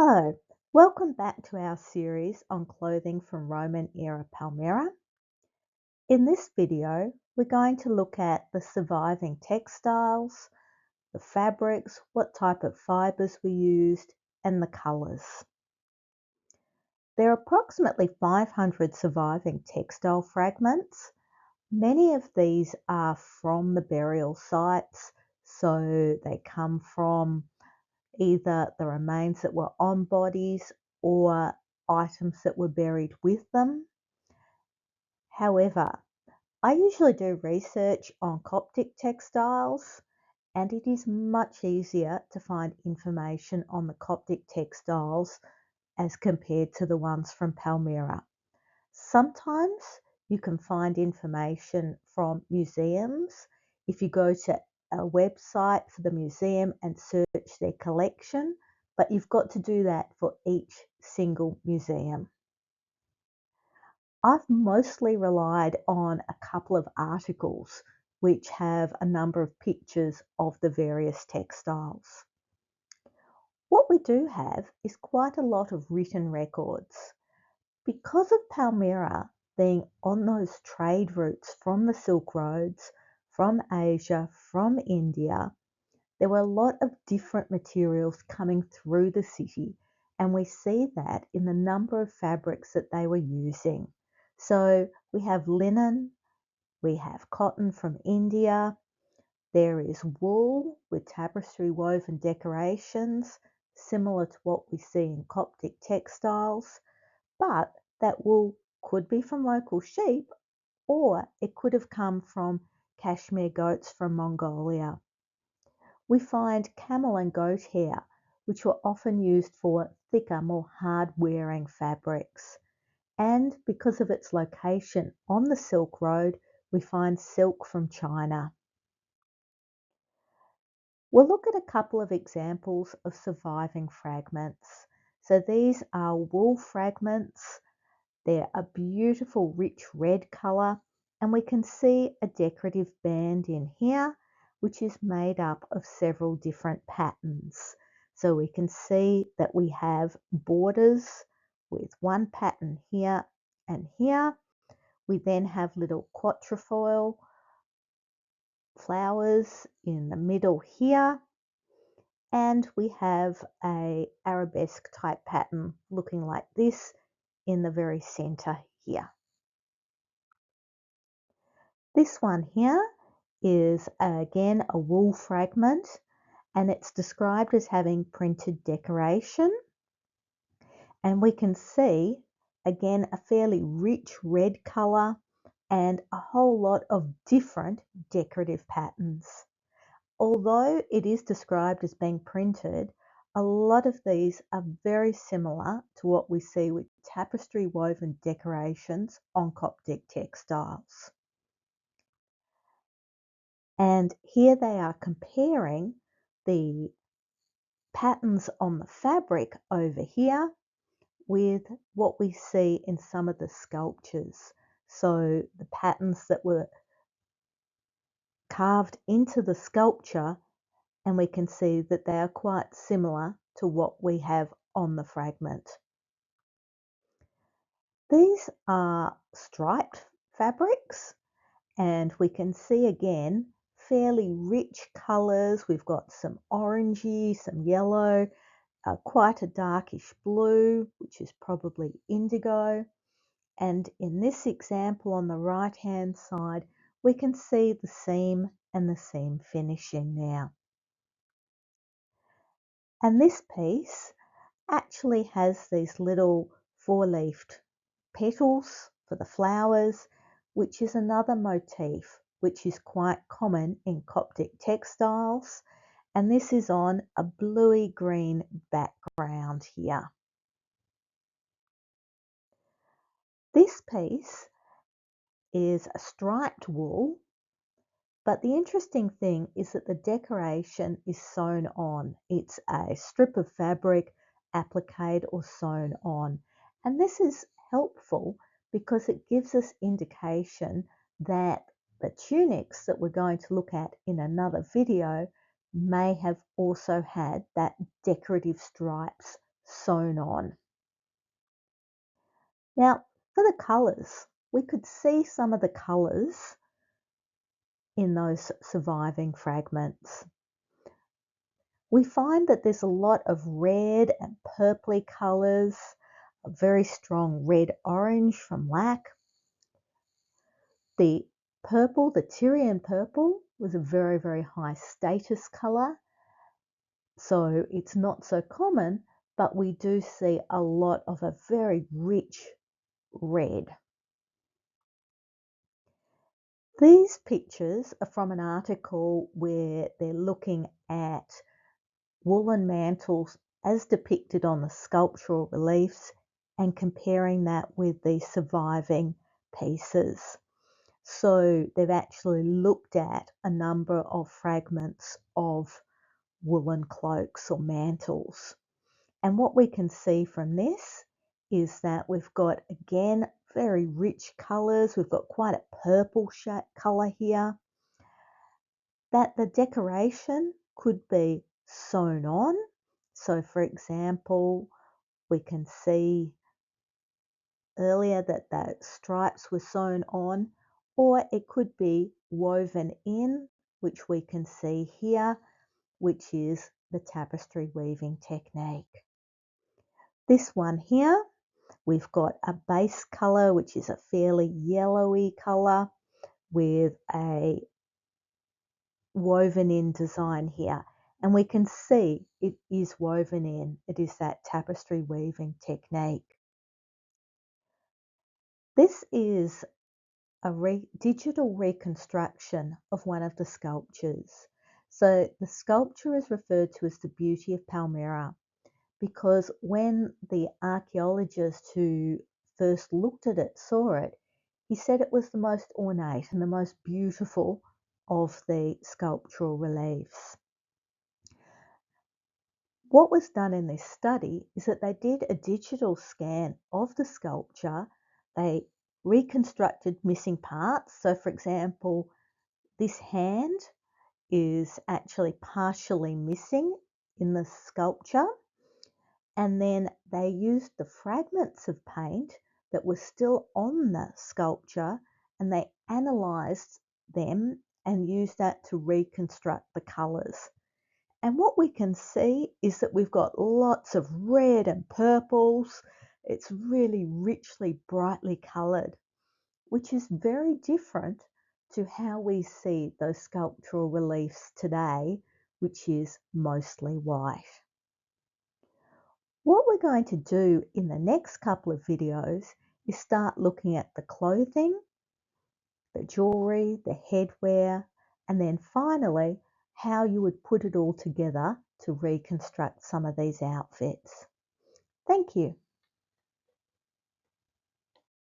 Hello, welcome back to our series on clothing from Roman Era Palmyra. In this video, we're going to look at the surviving textiles, the fabrics, what type of fibres were used, and the colours. There are approximately 500 surviving textile fragments. Many of these are from the burial sites, so they come from either the remains that were on bodies or items that were buried with them. However, I usually do research on Coptic textiles, and it is much easier to find information on the Coptic textiles as compared to the ones from Palmyra. Sometimes you can find information from museums. If you go to a website for the museum and search their collection, but you've got to do that for each single museum. I've mostly relied on a couple of articles which have a number of pictures of the various textiles. What we do have is quite a lot of written records. Because of Palmyra being on those trade routes from the Silk Roads, from Asia, from India, there were a lot of different materials coming through the city, and we see that in the number of fabrics that they were using. So we have linen, we have cotton from India, there is wool with tapestry woven decorations, similar to what we see in Coptic textiles, but that wool could be from local sheep or it could have come from cashmere goats from Mongolia. We find camel and goat hair, which were often used for thicker, more hard-wearing fabrics. And because of its location on the Silk Road, we find silk from China. We'll look at a couple of examples of surviving fragments. So these are wool fragments. They're a beautiful rich red colour, and we can see a decorative band in here which is made up of several different patterns. So we can see that we have borders with one pattern here and here. We then have little quatrefoil flowers in the middle here, and we have a arabesque type pattern looking like this in the very center here. This one here is again a wool fragment, and it's described as having printed decoration. And we can see again a fairly rich red colour and a whole lot of different decorative patterns. Although it is described as being printed, a lot of these are very similar to what we see with tapestry woven decorations on Coptic textiles. And here they are comparing the patterns on the fabric over here with what we see in some of the sculptures. So the patterns that were carved into the sculpture, and we can see that they are quite similar to what we have on the fragment. These are striped fabrics, and we can see again fairly rich colours. We've got some orangey, some yellow, quite a darkish blue, which is probably indigo. And in this example on the right hand side, we can see the seam and the seam finishing now. And this piece actually has these little four-leafed petals for the flowers, which is another motif which is quite common in Coptic textiles. And this is on a bluey green background here. This piece is a striped wool, but the interesting thing is that the decoration is sewn on. It's a strip of fabric appliqued or sewn on. And this is helpful because it gives us indication that the tunics that we're going to look at in another video may have also had that decorative stripes sewn on. Now, for the colours, we could see some of the colours in those surviving fragments. We find that there's a lot of red and purpley colours, a very strong red-orange from lac. The purple, the Tyrian purple, was a very, very high status colour, so it's not so common, but we do see a lot of a very rich red. These pictures are from an article where they're looking at woolen mantles as depicted on the sculptural reliefs and comparing that with the surviving pieces. So they've actually looked at a number of fragments of woolen cloaks or mantles. And what we can see from this is that we've got, again, very rich colours. We've got quite a purple colour here. That the decoration could be sewn on. So for example, we can see earlier that the stripes were sewn on, or it could be woven in, which we can see here, which is the tapestry weaving technique. This one here, we've got a base colour, which is a fairly yellowy colour with a woven in design here. And we can see it is woven in. It is that tapestry weaving technique. This is a digital reconstruction of one of the sculptures. So the sculpture is referred to as the Beauty of Palmyra because when the archaeologist who first looked at it saw it, he said it was the most ornate and the most beautiful of the sculptural reliefs. What was done in this study is that they did a digital scan of the sculpture. They reconstructed missing parts. So for example, this hand is actually partially missing in the sculpture. And then they used the fragments of paint that were still on the sculpture and they analysed them and used that to reconstruct the colours. And what we can see is that we've got lots of red and purples. It's really richly, brightly coloured, which is very different to how we see those sculptural reliefs today, which is mostly white. What we're going to do in the next couple of videos is start looking at the clothing, the jewellery, the headwear, and then finally how you would put it all together to reconstruct some of these outfits. Thank you.